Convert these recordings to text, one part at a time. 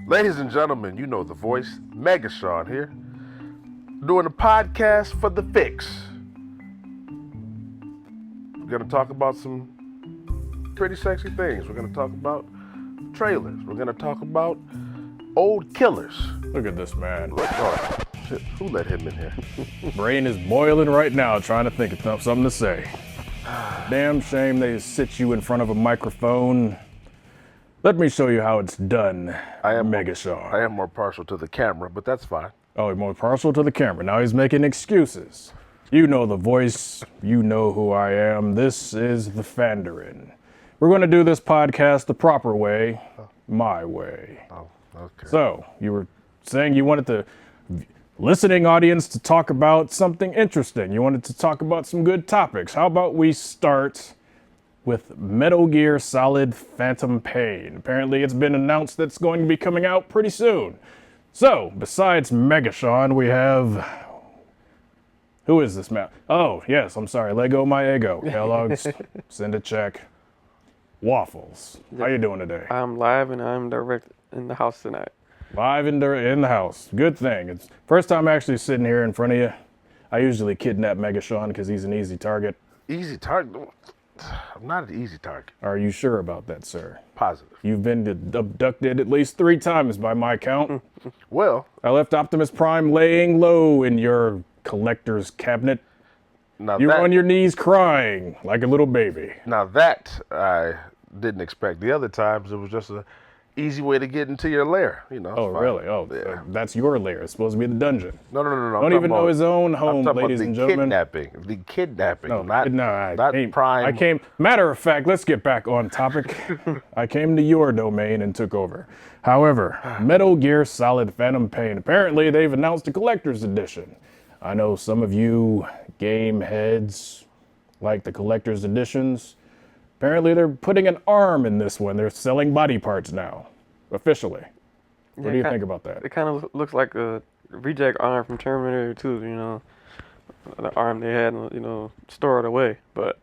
Ladies and gentlemen, you know the voice, Megashaun here, doing a podcast for the fix. We're going to talk about some pretty sexy things. We're going to talk about trailers. We're going to talk about old killers. Look at this man. Oh, shit, who let him in here? Brain is boiling right now trying to think of something to say. Damn shame they sit you in front of a microphone. Let me show you how it's done, Megashaun. I am more partial to the camera, but that's fine. Oh, he's more partial to the camera. Now he's making excuses. You know the voice. You know who I am. This is the Fanderin. We're going to do this podcast the proper way, my way. Oh, okay. So, you were saying you wanted the listening audience to talk about something interesting. You wanted to talk about some good topics. How about we start with Metal Gear Solid Phantom Pain. Apparently it's been announced that it's going to be coming out pretty soon. So, besides Megashaun, we have... Who is this man? Oh, yes, I'm sorry. Lego my ego. Kellogg's, send a check. Waffles. How you doing today? I'm live and I'm direct in the house tonight. Live in the house. Good thing. It's first time actually sitting here in front of you. I usually kidnap Megashaun because he's an easy target. Easy target? I'm not an easy target. Are you sure about that, sir? Positive. You've been abducted at least 3 times by my count. Well, I left Optimus Prime laying low in your collector's cabinet. You were on your knees crying like a little baby. Now that I didn't expect. The other times it was just an easy way to get into your lair, you know. Oh, really? Oh, yeah. That's your lair. It's supposed to be the dungeon. No. Don't even know his own home, ladies and gentlemen. The kidnapping. No, not Prime. I came. Matter of fact, let's get back on topic. I came to your domain and took over. However, Metal Gear Solid Phantom Pain. Apparently, they've announced a collector's edition. I know some of you game heads like the collector's editions. Apparently, they're putting an arm in this one. They're selling body parts now, officially. What do you think about that? It kind of looks like a reject arm from Terminator 2, you know, the arm they had, you know, stored away. But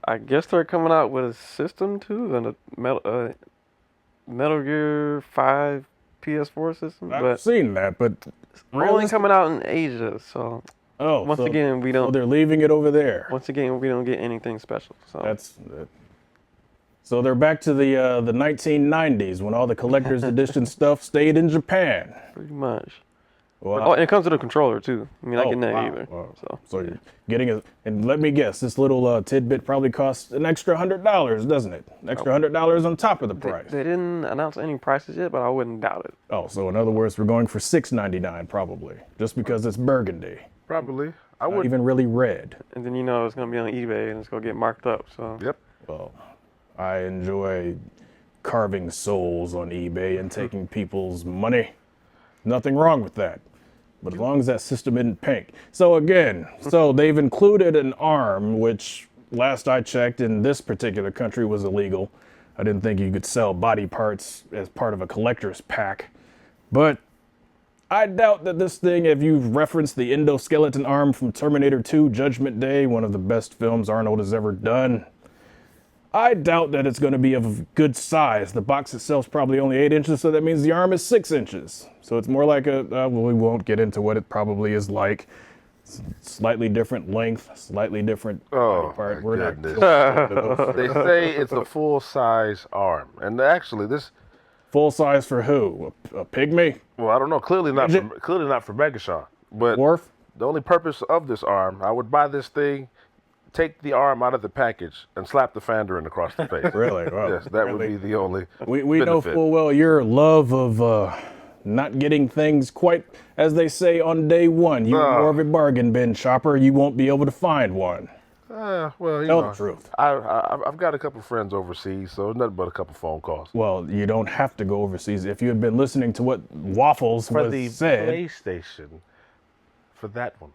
I guess they're coming out with a system too, and a Metal Gear 5 PS4 system. I've seen that, but only coming out in Asia, so. Once again, we don't. So they're leaving it over there. Once again, we don't get anything special. So So they're back to the 1990s when all the collector's edition stuff stayed in Japan. Pretty much. Well, and it comes with a controller too. I mean, I get that either. Wow. So you're getting and let me guess, this little tidbit probably costs an extra $100, doesn't it? An extra $100 on top of the price. They didn't announce any prices yet, but I wouldn't doubt it. Oh, so in other words, we're going for $6.99 probably, just because it's burgundy. Probably. Not even really red. And then you know it's gonna be on eBay and it's gonna get marked up. So. Yep. Well, I enjoy carving souls on eBay and taking people's money. Nothing wrong with that. But as long as that system isn't pink. So again, they've included an arm, which last I checked in this particular country was illegal. I didn't think you could sell body parts as part of a collector's pack. But I doubt that this thing, if you've referenced the endoskeleton arm from Terminator 2 Judgment Day, one of the best films Arnold has ever done, I doubt that it's going to be of good size. The box itself is probably only 8 inches, so that means the arm is 6 inches. So it's more like well, we won't get into what it probably is like. Slightly different length, slightly different body part. My goodness. They say it's a full-size arm. And actually, this... Full size for who? A pygmy? Well, I don't know. Clearly not for Megashaun. But Dwarf? The only purpose of this arm, I would buy this thing, take the arm out of the package, and slap the Fanderin across the face. Really? Wow. Yes, that would be the only We know full well your love of not getting things quite as they say on day one. You're more of a bargain bin shopper. You won't be able to find one. Well, Tell the truth. I've got a couple friends overseas, so it's nothing but a couple phone calls. Well, you don't have to go overseas. If you had been listening to what Waffles said. For the PlayStation, for that one.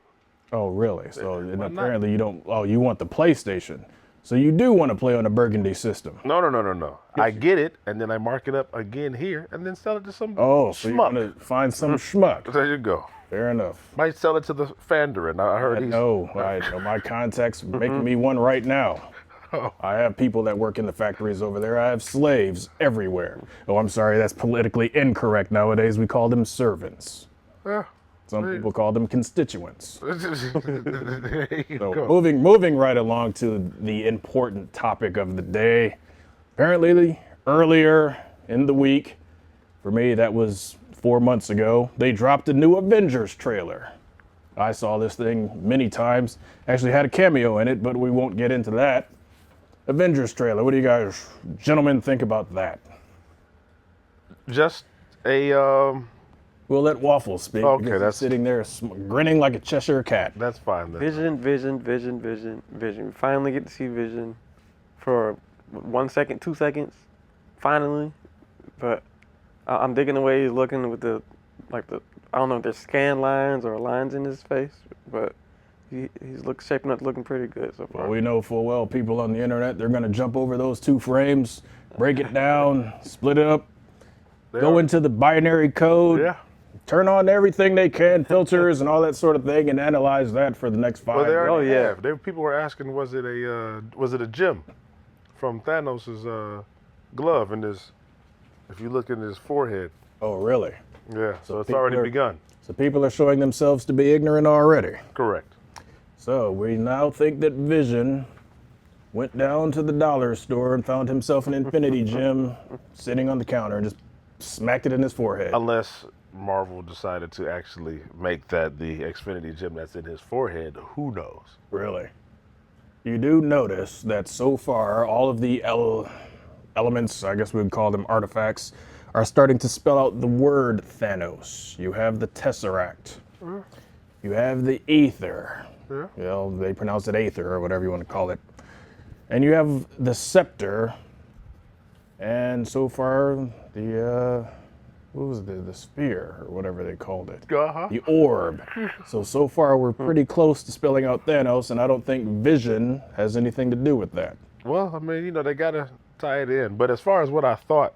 Oh, really? So apparently you don't. Oh, you want the PlayStation. So you do want to play on a burgundy system. No. I get it, and then I mark it up again here, and then sell it to some schmuck. So you want to find some schmuck. There you go. Fair enough. Might sell it to the Fanderin. I heard he's... No, my contact's making me one right now. I have people that work in the factories over there. I have slaves everywhere. Oh, I'm sorry, that's politically incorrect nowadays. We call them servants. Yeah. Some people call them constituents. There you So go. moving right along to the important topic of the day. Apparently, earlier in the week, for me, that was 4 months ago, they dropped a new Avengers trailer. I saw this thing many times. Actually had a cameo in it, but we won't get into that. Avengers trailer. What do you guys, gentlemen, think about that? Just a We'll let Waffles speak. Okay, because he's that's- sitting there grinning like a Cheshire cat. that's fine then. Vision. We finally get to see Vision for 1 second, 2 seconds. Finally. But I'm digging the way he's looking with the I don't know if there's scan lines or lines in his face, but he's shaping up looking pretty good so far. Well, we know full well people on the internet, they're going to jump over those 2 frames, break it down, split it up, go into the binary code, Yeah. turn on everything they can, filters and all that sort of thing, and analyze that for the next 5 Well, they years. already Oh, yeah. have. People were asking, was it a gem from Thanos' glove in his? If you look in his forehead, Oh, really? yeah. So it's people already are- begun. So people are showing themselves to be ignorant already. Correct. So we now think that Vision went down to the dollar store and found himself an infinity gem sitting on the counter and just smacked it in his forehead. Unless Marvel decided to actually make that the Xfinity gem that's in his forehead, who knows? Really? You do notice that so far all of the elements, I guess we would call them artifacts, are starting to spell out the word Thanos. You have the Tesseract. You have the Aether. Yeah. Well, they pronounce it Aether or whatever you want to call it. And you have the Scepter. And so far, the, what was it, the Sphere or whatever they called it. Uh-huh. The Orb. So far we're pretty close to spelling out Thanos, and I don't think Vision has anything to do with that. Well, I mean, they gotta tie it in. But as far as what I thought,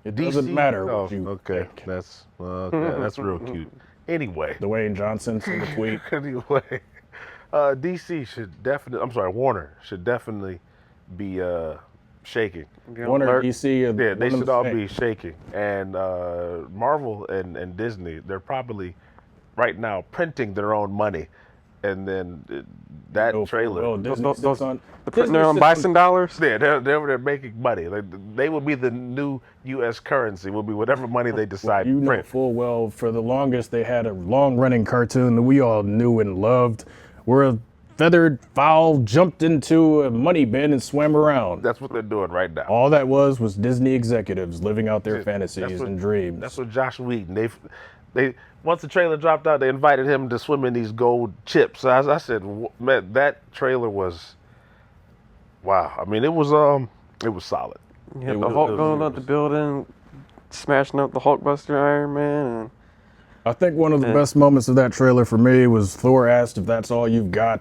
It doesn't matter what Oh, you okay. think. That's real cute. Anyway. Dwayne Johnson sent a tweet. Anyway, DC should definitely. I'm sorry, Warner should definitely be shaking. Be on Warner, alert. DC, Yeah, one they of should the all same. be shaking. And Marvel and Disney, they're probably right now printing their own money. And then that Oh, trailer. well, Disney Those- sits those- on. The putting Disney their own sits on- bison dollars. Yeah, they're making money. They will be the new U.S. currency. Will be whatever money they decide You to know print. full well, for the longest, they had a long-running cartoon that we all knew and loved, where a feathered fowl jumped into a money bin and swam around. That's what they're doing right now. All that was Disney executives living out their That's fantasies what- and dreams. That's what Josh Whedon. They once the trailer dropped out, they invited him to swim in these gold chips. So I said, man, that trailer was, wow. I mean, it was solid. Yeah, It the was- Hulk it was- going up the building, smashing up the Hulkbuster Iron Man, and I think one of the Yeah. best moments of that trailer for me was Thor asked if that's all you've got.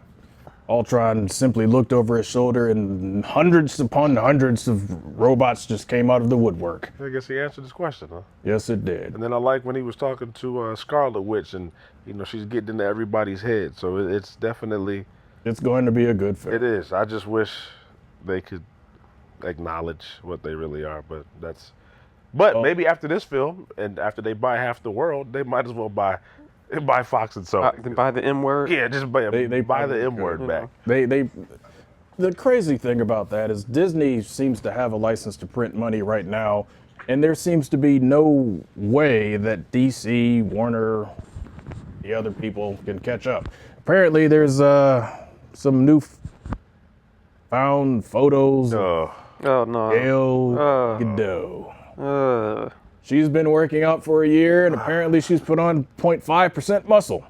Ultron simply looked over his shoulder and hundreds upon hundreds of robots just came out of the woodwork. I guess he answered his question, huh? Yes, it did. And then I like when he was talking to Scarlet Witch, and she's getting into everybody's head. So it's definitely, It's going to be a good film. it is. I just wish they could acknowledge what they really are, but that's. But Well- maybe after this film, and after they buy half the world, they might as well buy Fox and Sony. then buy the M word. Yeah, just buy They buy the probably M word could, back. The crazy thing about that is Disney seems to have a license to print money right now, and there seems to be no way that DC, Warner, the other people can catch up. Apparently, there's some new found photos of Oh no. Gal Gadot. Uh, She's been working out for a year, and apparently she's put on 0.5% muscle.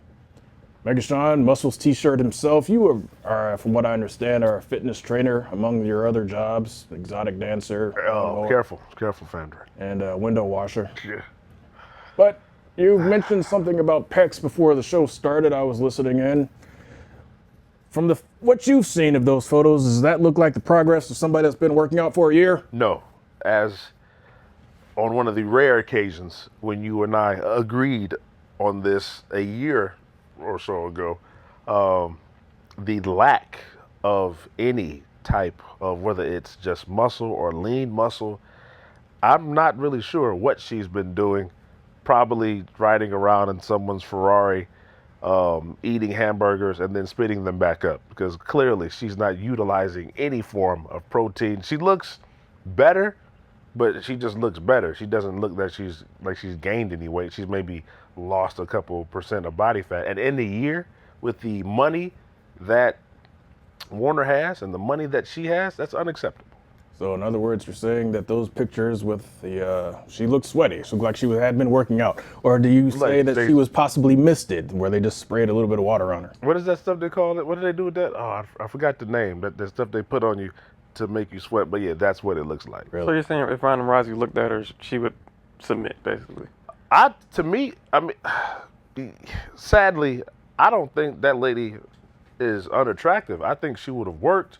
Megashaun, Muscles t-shirt himself. You are, from what I understand, are a fitness trainer among your other jobs, exotic dancer, Oh, careful, Fandra. and window washer. Yeah. But you mentioned something about pecs before the show started. I was listening in. From what you've seen of those photos, does that look like the progress of somebody that's been working out for a year? No, as on one of the rare occasions when you and I agreed on this a year or so ago, the lack of any type of whether it's just muscle or lean muscle. I'm not really sure what she's been doing. Probably riding around in someone's Ferrari, eating hamburgers and then spitting them back up, because clearly she's not utilizing any form of protein. She looks better, but she just looks better. She doesn't look that she's gained any weight. She's maybe lost a couple percent of body fat. And in the year, with the money that Warner has and the money that she has, that's unacceptable. So in other words, you're saying that those pictures with she looked sweaty. She looked like she had been working out. Or do you say that she was possibly misted, where they just sprayed a little bit of water on her? What is that stuff they call it? What do they do with that? Oh, I forgot the name. That stuff they put on you to make you sweat. But yeah, that's what it looks like. So you're saying if Ronda Rousey looked at her, she would submit, basically? Sadly, I don't think that lady is unattractive. I think she would have worked.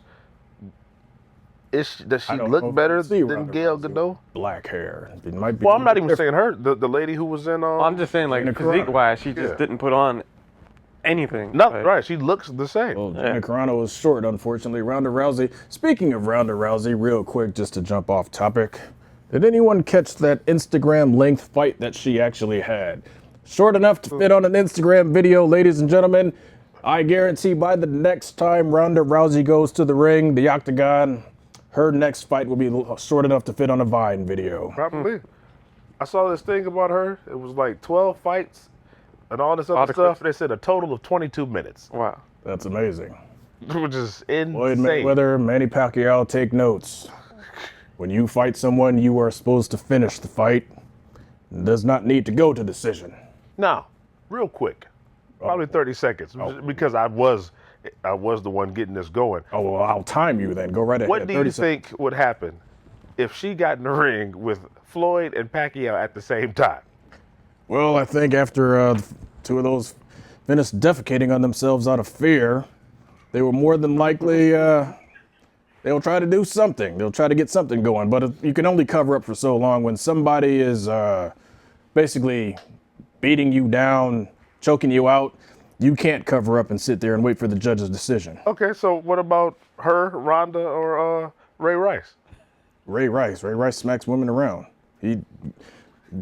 Does she look better than Gail Godot? Black hair. It might be. Well, I'm not even saying her. The lady who was in. I'm just saying, like, physique-wise, she just didn't put on anything. No, like, right. She looks the same. Well, Gina Carano was short, unfortunately. Ronda Rousey. Speaking of Ronda Rousey, real quick, just to jump off topic, did anyone catch that Instagram length fight that she actually had? Short enough to fit on an Instagram video, ladies and gentlemen. I guarantee by the next time Ronda Rousey goes to the ring, the octagon, her next fight will be short enough to fit on a Vine video. Probably. I saw this thing about her. It was like 12 fights and all this other stuff. They said a total of 22 minutes. Wow. That's amazing. Which is insane. Floyd Mayweather, Manny Pacquiao, take notes. When you fight someone, you are supposed to finish the fight. It does not need to go to decision. Now, real quick, probably 30 seconds, because I was the one getting this going. Oh, well, I'll time you then. Go right ahead. What do you think would happen if she got in the ring with Floyd and Pacquiao at the same time? Well, I think after two of those finished defecating on themselves out of fear, they were more than likely, they'll try to do something. They'll try to get something going. But you can only cover up for so long when somebody is basically beating you down, choking you out. You can't cover up and sit there and wait for the judge's decision. Okay, so what about her, Ronda, or Ray Rice? Ray Rice smacks women around. He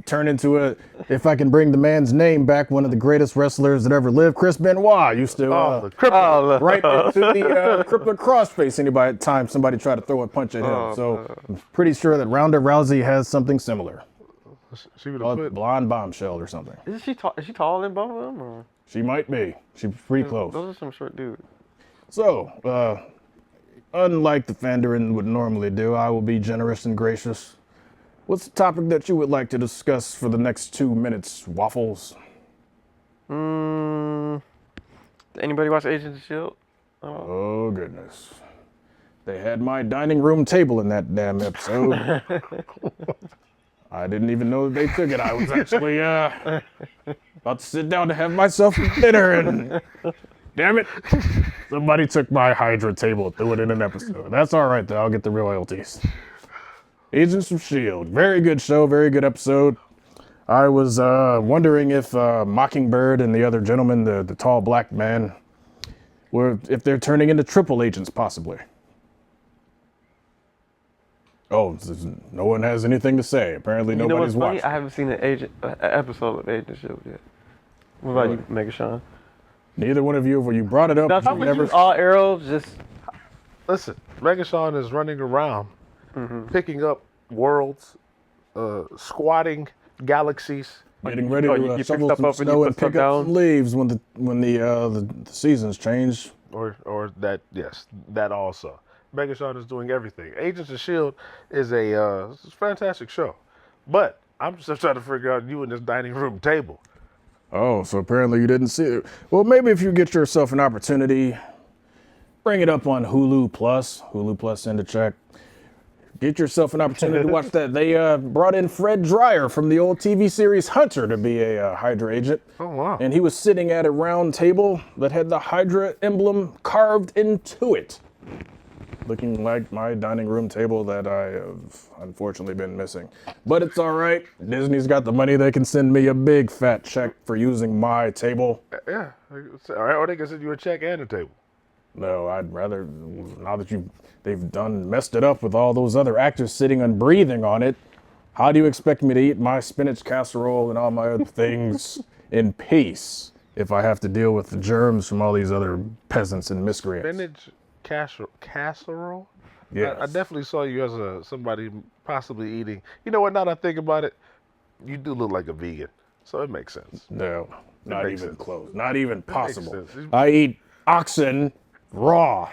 turned into if I can bring the man's name back, one of the greatest wrestlers that ever lived, Chris Benoit, used to right into the crippler crossface time somebody tried to throw a punch at him. So I'm pretty sure that Ronda Rousey has something similar. She would have put blonde bombshell or something. Is she taller than both of them? Or? She might be. She's pretty close. Those are some short dudes. So, unlike the Fanderin would normally do, I will be generous and gracious. What's the topic that you would like to discuss for the next 2 minutes, Waffles? Did anybody watch Agents of S.H.I.E.L.D.? Oh, goodness. They had my dining room table in that damn episode. I didn't even know that they took it. I was actually about to sit down to have myself dinner, and damn it, somebody took my Hydra table and threw it in an episode. That's all right, though. I'll get the royalties. Agents of S.H.I.E.L.D. Very good show, very good episode. I was wondering if Mockingbird and the other gentleman, the tall black man, if they're turning into triple agents, possibly. Oh, no one has anything to say. Apparently nobody's watching. I haven't seen an episode of Agent of S.H.I.E.L.D. yet. What about you, Megashaun? Neither one of you, when you brought it up, you've never... All arrows, just... Listen, Megashaun is running around, picking up worlds, squatting galaxies. Getting ready to shovel some snow and pick up some leaves when the seasons change. Or that, yes, that also. Megashaun is doing everything. Agents of S.H.I.E.L.D. is a fantastic show. But I'm just trying to figure out you and this dining room table. Oh, so apparently you didn't see it. Well, maybe if you get yourself an opportunity, bring it up on Hulu Plus. Hulu Plus, send a check. Get yourself an opportunity to watch that. They brought in Fred Dreyer from the old TV series Hunter to be a Hydra agent. Oh, wow. And he was sitting at a round table that had the Hydra emblem carved into it. Looking like my dining room table that I have unfortunately been missing. But it's all right. Disney's got the money. They can send me a big fat check for using my table. Yeah. All right. Or they can send you a check and a table. No, I'd rather, now that they've messed it up with all those other actors sitting and breathing on it, how do you expect me to eat my spinach casserole and all my other things in peace if I have to deal with the germs from all these other peasants and miscreants? Spinach casserole? Yes. I definitely saw you as somebody possibly eating. You know what? Now that I think about it, you do look like a vegan, so it makes sense. No, not makes even sense. close. Not even possible. sense. I eat oxen raw.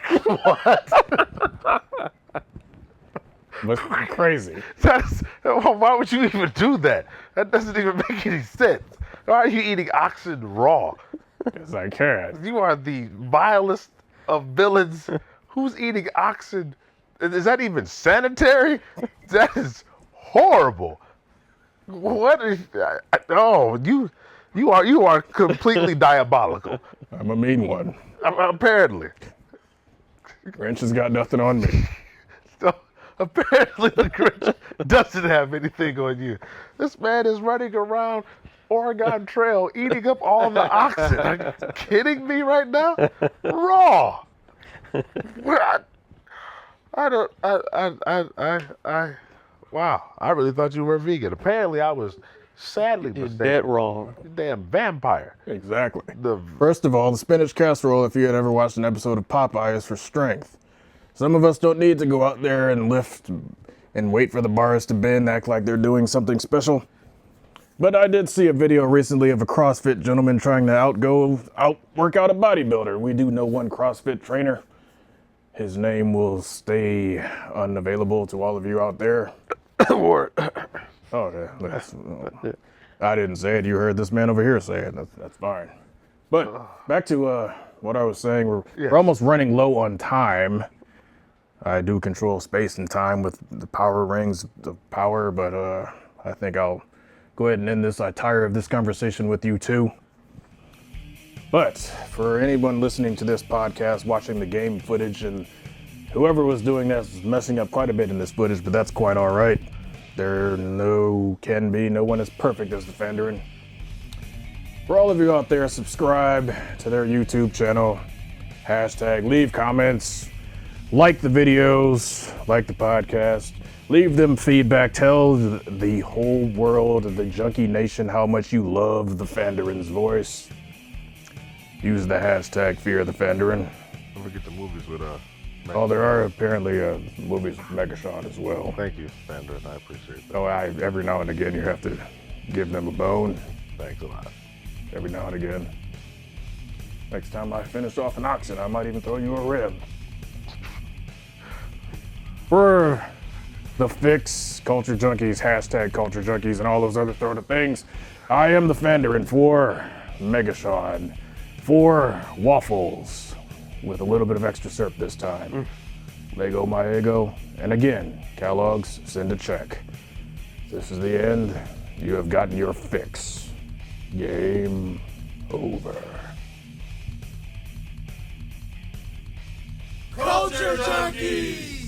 But crazy. Why would you even do that? That doesn't even make any sense. Why are you eating oxen raw? Yes, I can. You are the vilest of villains. Who's eating oxen? Is that even sanitary? That is horrible. What is? Oh, you are completely diabolical. I'm a mean one. Apparently. Grinch has got nothing on me. So, apparently the Grinch doesn't have anything on you. This man is running around Oregon Trail eating up all the oxen. Are you kidding me right now? Raw. Wow. I really thought you were vegan. Apparently I was sadly You're mistaken. dead wrong. You damn vampire. Exactly. The First of all, the spinach casserole, if you had ever watched an episode of Popeye, is for strength. Some of us don't need to go out there and lift and wait for the bars to bend, act like they're doing something special. But I did see a video recently of a CrossFit gentleman trying to outwork out a bodybuilder. We do know one CrossFit trainer. His name will stay unavailable to all of you out there. Oh, yeah. I didn't say it. You heard this man over here say it. That's fine. But back to what I was saying. We're almost running low on time. I do control space and time with the power rings of power, but I think I'll go ahead and end this. I tire of this conversation with you too. But for anyone listening to this podcast, watching the game footage, and whoever was doing that is messing up quite a bit in this footage, but that's quite all right. No one is perfect as the Fanderin. For all of you out there, subscribe to their YouTube channel, hashtag, leave comments, like the videos, like the podcast, leave them feedback, tell the whole world of the Junkie Nation how much you love the Fanderin's voice. Use the hashtag Fear the Fanderin. Don't forget the movies with Oh, there are apparently movies with Megashaun as well. Thank you, Sandra. I appreciate that. Oh, every now and again you have to give them a bone. Thanks a lot. Every now and again. Next time I finish off an oxen, I might even throw you a rib. For the Fix, Culture Junkies, hashtag Culture Junkies, and all those other sort of things, I am the Fanderin for Megashaun, for Waffles, with a little bit of extra syrup this time. Lego my ego, and again, Kellogg's, send a check. This is the end. You have gotten your fix. Game over. Culture Junkies!